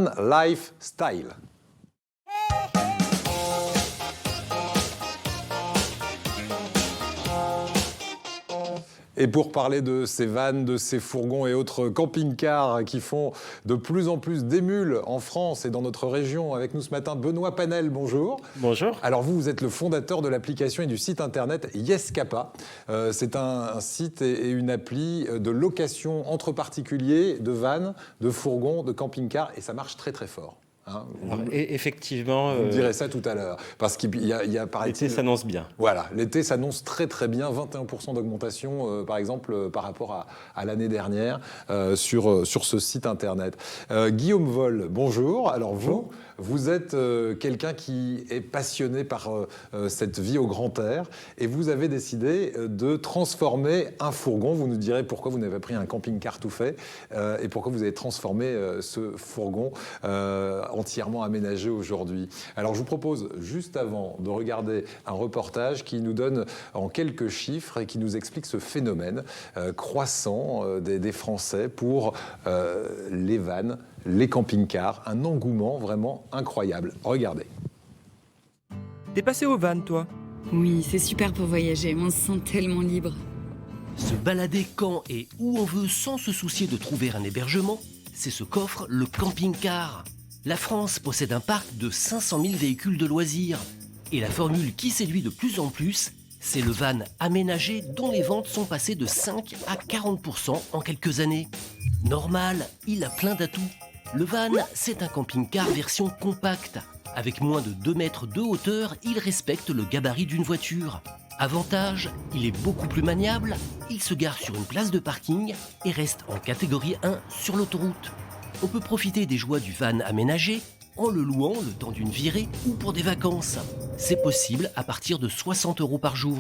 Van Lifestyle. Et pour parler de ces vannes, de ces fourgons et autres camping-cars qui font de plus en plus d'émules en France et dans notre région, avec nous ce matin, Benoît Panel, bonjour. Bonjour. Alors vous êtes le fondateur de l'application et du site internet Yescapa. C'est un site et une appli de location entre particuliers, de vannes, de fourgons, de camping-cars, et ça marche très très fort. Hein, effectivement. Vous me direz ça tout à l'heure. Parce qu'il y a l'été s'annonce bien. Voilà, l'été s'annonce très très bien. 21% d'augmentation, par exemple, par rapport à l'année dernière sur ce site internet. Guillaume Vol, bonjour. Alors vous êtes quelqu'un qui est passionné par cette vie au grand air et vous avez décidé de transformer un fourgon. Vous nous direz pourquoi vous n'avez pas pris un camping-car tout fait et pourquoi vous avez transformé ce fourgon entièrement aménagé aujourd'hui. Alors je vous propose juste avant de regarder un reportage qui nous donne en quelques chiffres et qui nous explique ce phénomène croissant des Français pour les vannes, les camping-cars, un engouement vraiment incroyable. Regardez. T'es passé aux vannes, toi? Oui, c'est super pour voyager, on se sent tellement libre. Se balader quand et où on veut sans se soucier de trouver un hébergement, c'est ce qu'offre le camping-car. La France possède un parc de 500 000 véhicules de loisirs. Et la formule qui séduit de plus en plus, c'est le van aménagé dont les ventes sont passées de 5 à 40% en quelques années. Normal, il a plein d'atouts. Le van, c'est un camping-car version compacte. Avec moins de 2 mètres de hauteur, il respecte le gabarit d'une voiture. Avantage, il est beaucoup plus maniable, il se gare sur une place de parking et reste en catégorie 1 sur l'autoroute. On peut profiter des joies du van aménagé en le louant le temps d'une virée ou pour des vacances. C'est possible à partir de 60 € par jour.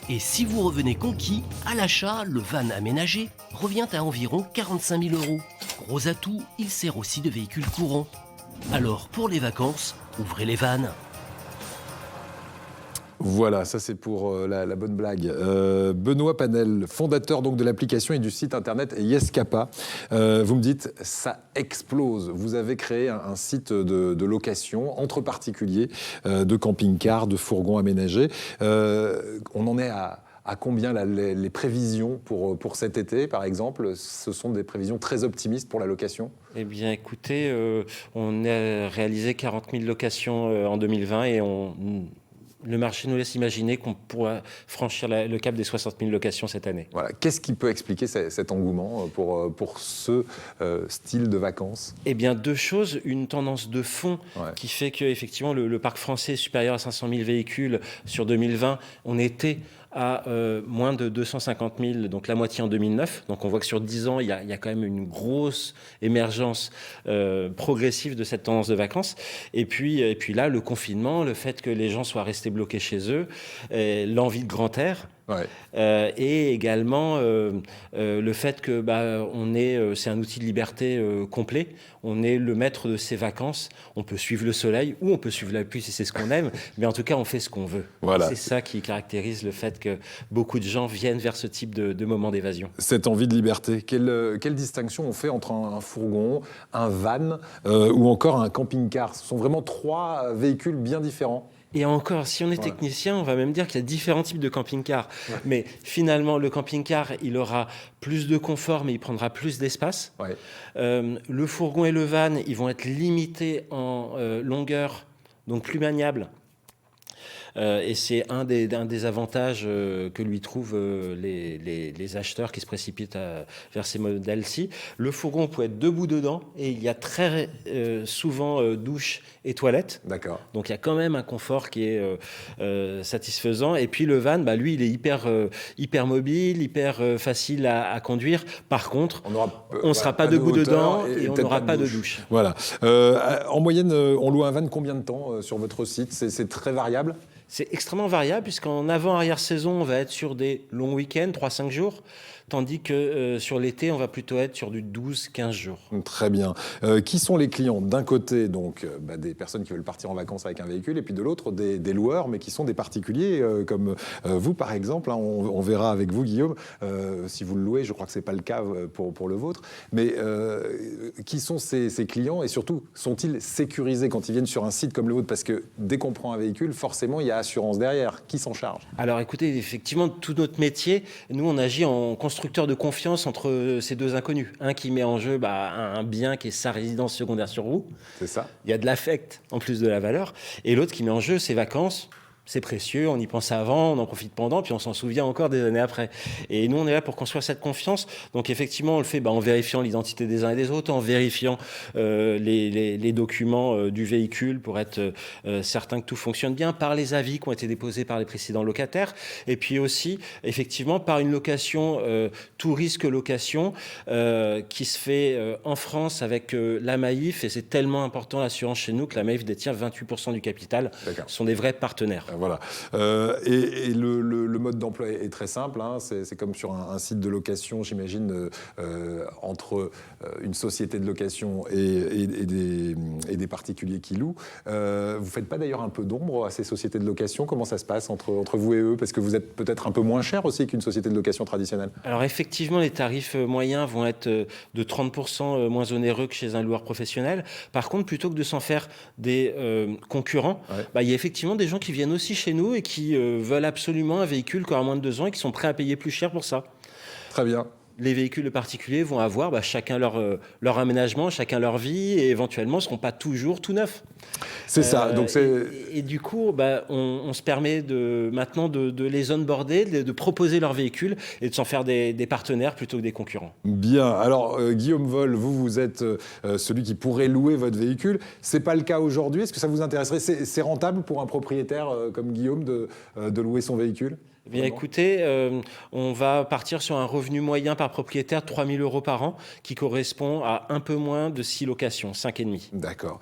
Et si vous revenez conquis, à l'achat, le van aménagé revient à environ 45 000 €. Gros atout, il sert aussi de véhicule courant. Alors pour les vacances, ouvrez les vannes. Voilà, ça c'est pour la bonne blague. Benoît Panel, fondateur donc de l'application et du site internet Yescapa. Vous me dites, ça explose. Vous avez créé un site de location entre particuliers, de camping-cars, de fourgons aménagés. On en est à combien les prévisions pour cet été, par exemple? Ce sont des prévisions très optimistes pour la location? Eh bien, écoutez, on a réalisé 40 000 locations en 2020 et le marché nous laisse imaginer qu'on pourra franchir le cap des 60 000 locations cette année. Voilà. Qu'est-ce qui peut expliquer cet engouement pour ce style de vacances? Eh bien, deux choses. Une tendance de fond qui fait qu'effectivement, le parc français est supérieur à 500 000 véhicules sur 2020. On était à moins de 250 000, donc la moitié en 2009. Donc on voit que sur 10 ans, il y a quand même une grosse émergence progressive de cette tendance de vacances. Et puis là, le confinement, le fait que les gens soient restés bloqués chez eux, l'envie de grand air. Ouais. Et également le fait que c'est un outil de liberté complet. On est le maître de ses vacances. On peut suivre le soleil ou on peut suivre la pluie si c'est ce qu'on aime. Mais en tout cas, on fait ce qu'on veut. Voilà. C'est ça qui caractérise le fait que beaucoup de gens viennent vers ce type de moment d'évasion. Cette envie de liberté. Quelle distinction on fait entre un fourgon, un van ou encore un camping-car? Ce sont vraiment trois véhicules bien différents. Et encore, si on est technicien, on va même dire qu'il y a différents types de camping-car. Ouais. Mais finalement, le camping-car, il aura plus de confort, mais il prendra plus d'espace. Ouais. Le fourgon et le van, ils vont être limités en longueur, donc plus maniables. Et c'est un des avantages que lui trouvent les acheteurs qui se précipitent vers ces modèles-ci. Le fourgon peut être debout dedans et il y a très souvent douche et toilette. D'accord. Donc il y a quand même un confort qui est satisfaisant. Et puis le van, lui, il est hyper mobile, hyper facile à conduire. Par contre, on ne sera pas debout dedans et on n'aura pas de douche. Voilà. En moyenne, on loue un van combien de temps sur votre site? C'est très variable? C'est extrêmement variable puisqu'en avant-arrière saison, on va être sur des longs week-ends, 3-5 jours, tandis que sur l'été, on va plutôt être sur du 12-15 jours. Très bien. Qui sont les clients? D'un côté, donc, des personnes qui veulent partir en vacances avec un véhicule, et puis de l'autre, des loueurs, mais qui sont des particuliers, comme vous, par exemple. Hein, on verra avec vous, Guillaume, si vous le louez. Je crois que ce n'est pas le cas pour le vôtre. Mais qui sont ces clients, et surtout, sont-ils sécurisés quand ils viennent sur un site comme le vôtre? Parce que dès qu'on prend un véhicule, forcément, il y a assurance derrière. Qui s'en charge? Alors écoutez, effectivement, tout notre métier, nous, on agit en constructeur de confiance entre ces deux inconnus. Un qui met en jeu un bien qui est sa résidence secondaire sur roue. C'est ça. Il y a de l'affect en plus de la valeur. Et l'autre qui met en jeu ses vacances. C'est précieux, on y pense avant, on en profite pendant, puis on s'en souvient encore des années après. Et nous, on est là pour construire cette confiance. Donc effectivement, on le fait en vérifiant l'identité des uns et des autres, en vérifiant les documents du véhicule pour être certain que tout fonctionne bien, par les avis qui ont été déposés par les précédents locataires, et puis aussi, effectivement, par une location, tout risque location, qui se fait en France avec la Maïf, et c'est tellement important l'assurance chez nous que la Maïf détient 28% du capital. D'accord. Ce sont des vrais partenaires. Voilà. Et le mode d'emploi est très simple. Hein. C'est comme sur un site de location, j'imagine, entre une société de location et des particuliers qui louent. Vous ne faites pas d'ailleurs un peu d'ombre à ces sociétés de location? Comment ça se passe entre vous et eux? Parce que vous êtes peut-être un peu moins cher aussi qu'une société de location traditionnelle. Alors effectivement, les tarifs moyens vont être de 30% moins onéreux que chez un loueur professionnel. Par contre, plutôt que de s'en faire des concurrents, il y a effectivement des gens qui viennent aussi chez nous et qui veulent absolument un véhicule qui aura moins de 2 ans et qui sont prêts à payer plus cher pour ça. Très bien. Les véhicules particuliers vont avoir chacun leur aménagement, chacun leur vie, et éventuellement ne seront pas toujours tout neufs. C'est ça. Donc et du coup, on se permet maintenant de les onboarder, de proposer leurs véhicules et de s'en faire des partenaires plutôt que des concurrents. Bien. Alors, Guillaume Vol, vous êtes celui qui pourrait louer votre véhicule. Ce n'est pas le cas aujourd'hui. Est-ce que ça vous intéresserait? C'est rentable pour un propriétaire comme Guillaume de louer son véhicule? Eh bien, écoutez, on va partir sur un revenu moyen par propriétaire de 3 000 € par an, qui correspond à un peu moins de 6 locations, 5,5. D'accord.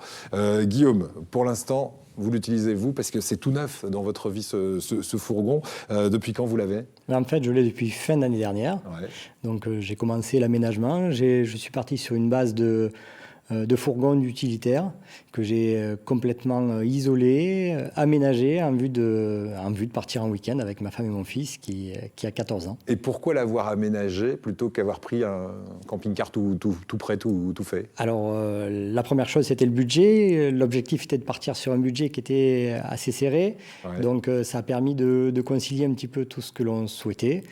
Guillaume, pour l'instant, vous l'utilisez, vous, parce que c'est tout neuf dans votre vie, ce fourgon. Depuis quand vous l'avez? En fait, je l'ai depuis fin d'année dernière. Ouais. Donc, j'ai commencé l'aménagement. Je suis parti sur une base de fourgons utilitaires que j'ai complètement isolé, aménagé en vue de partir en week-end avec ma femme et mon fils qui a 14 ans. Et pourquoi l'avoir aménagé plutôt qu'avoir pris un camping-car tout prêt, tout fait? Alors, la première chose, c'était le budget. L'objectif était de partir sur un budget qui était assez serré. Ouais. Donc, ça a permis de concilier un petit peu tout ce que l'on souhaitait.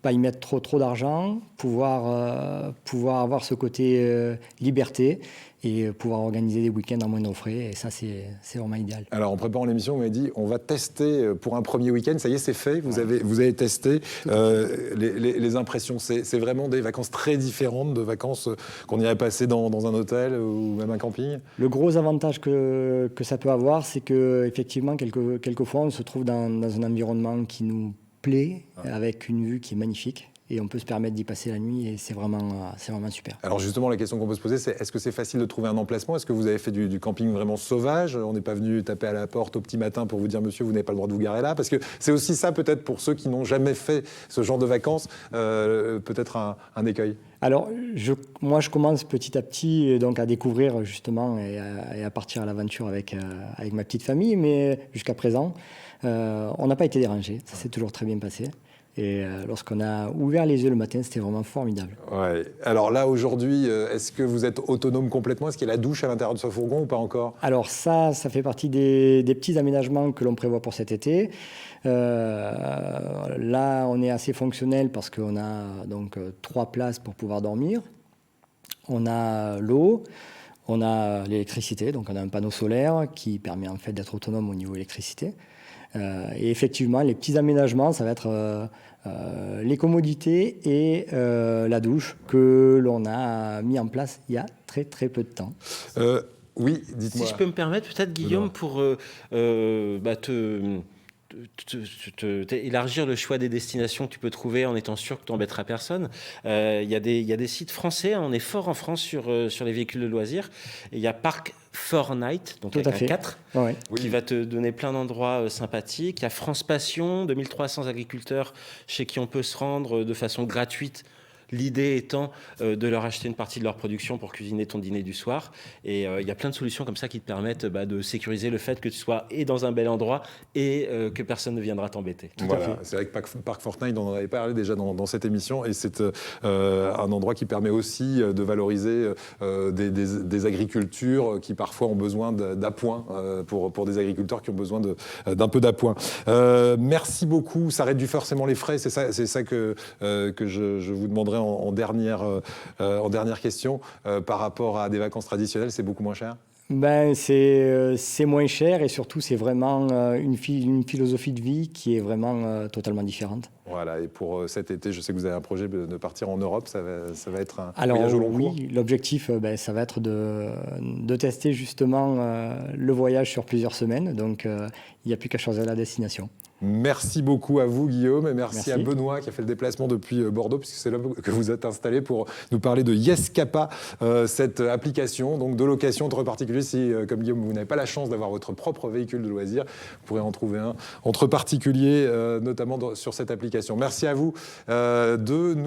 Pas y mettre trop d'argent, pouvoir avoir ce côté liberté et pouvoir organiser des week-ends à moindre frais. Et ça, c'est vraiment idéal. Alors, en préparant l'émission, vous m'avez dit, on va tester pour un premier week-end. Ça y est, c'est fait. Vous avez testé. Les impressions, c'est vraiment des vacances très différentes de vacances qu'on irait passer dans un hôtel ou même un camping? Le gros avantage que ça peut avoir, c'est qu'effectivement, quelquefois, on se trouve dans un environnement qui nous plaît, avec une vue qui est magnifique. Et on peut se permettre d'y passer la nuit et c'est vraiment super. Alors justement, la question qu'on peut se poser, c'est est-ce que c'est facile de trouver un emplacement? Est-ce que vous avez fait du camping vraiment sauvage? On n'est pas venu taper à la porte au petit matin pour vous dire « Monsieur, vous n'avez pas le droit de vous garer là » parce que c'est aussi ça peut-être pour ceux qui n'ont jamais fait ce genre de vacances, peut-être un écueil. Alors, moi, je commence petit à petit donc, à découvrir justement et à partir à l'aventure avec ma petite famille, mais jusqu'à présent, on n'a pas été dérangés. Ça s'est toujours très bien passé. Et lorsqu'on a ouvert les yeux le matin, c'était vraiment formidable. Ouais. Alors là, aujourd'hui, est-ce que vous êtes autonome complètement? Est-ce qu'il y a la douche à l'intérieur de ce fourgon ou pas encore? Alors ça fait partie des petits aménagements que l'on prévoit pour cet été. Là, on est assez fonctionnel parce qu'on a donc 3 places pour pouvoir dormir. On a l'eau. On a l'électricité, donc on a un panneau solaire qui permet en fait d'être autonome au niveau électricité. Et effectivement, les petits aménagements, ça va être les commodités et la douche que l'on a mis en place il y a très très peu de temps. Oui, dites-moi. Si je peux me permettre, peut-être Guillaume, pour élargir le choix des destinations que tu peux trouver en étant sûr que tu n'embêteras personne. Il y a des sites français, on est fort en France sur les véhicules de loisirs. Et il y a Park Fortnite, donc avec un 4, qui va te donner plein d'endroits sympathiques. Il y a France Passion, 2300 agriculteurs chez qui on peut se rendre de façon gratuite. L'idée étant de leur acheter une partie de leur production pour cuisiner ton dîner du soir. Et il y a plein de solutions comme ça qui te permettent de sécuriser le fait que tu sois et dans un bel endroit et que personne ne viendra t'embêter. Voilà, c'est vrai que Park Fortnite, on en avait parlé déjà dans cette émission, et c'est un endroit qui permet aussi de valoriser des agricultures qui parfois ont besoin d'appoint, pour des agriculteurs qui ont besoin d'un peu d'appoint. Merci beaucoup, ça réduit forcément les frais, c'est ça que je vous demanderai en dernière question. Par rapport à des vacances traditionnelles, c'est beaucoup moins cher ? C'est moins cher et surtout c'est vraiment une philosophie de vie qui est vraiment totalement différente. Voilà, et pour cet été, je sais que vous avez un projet de partir en Europe, ça va être un voyage au long cours. Oui, l'objectif, ça va être de tester justement le voyage sur plusieurs semaines, donc il n'y a plus qu'à choisir la destination. Merci beaucoup à vous, Guillaume, et merci à Benoît qui a fait le déplacement depuis Bordeaux, puisque c'est là que vous êtes installé pour nous parler de Yescapa, cette application donc de location entre particuliers. Si, comme Guillaume, vous n'avez pas la chance d'avoir votre propre véhicule de loisirs, vous pourrez en trouver un entre particuliers, notamment sur cette application. Merci à vous de nous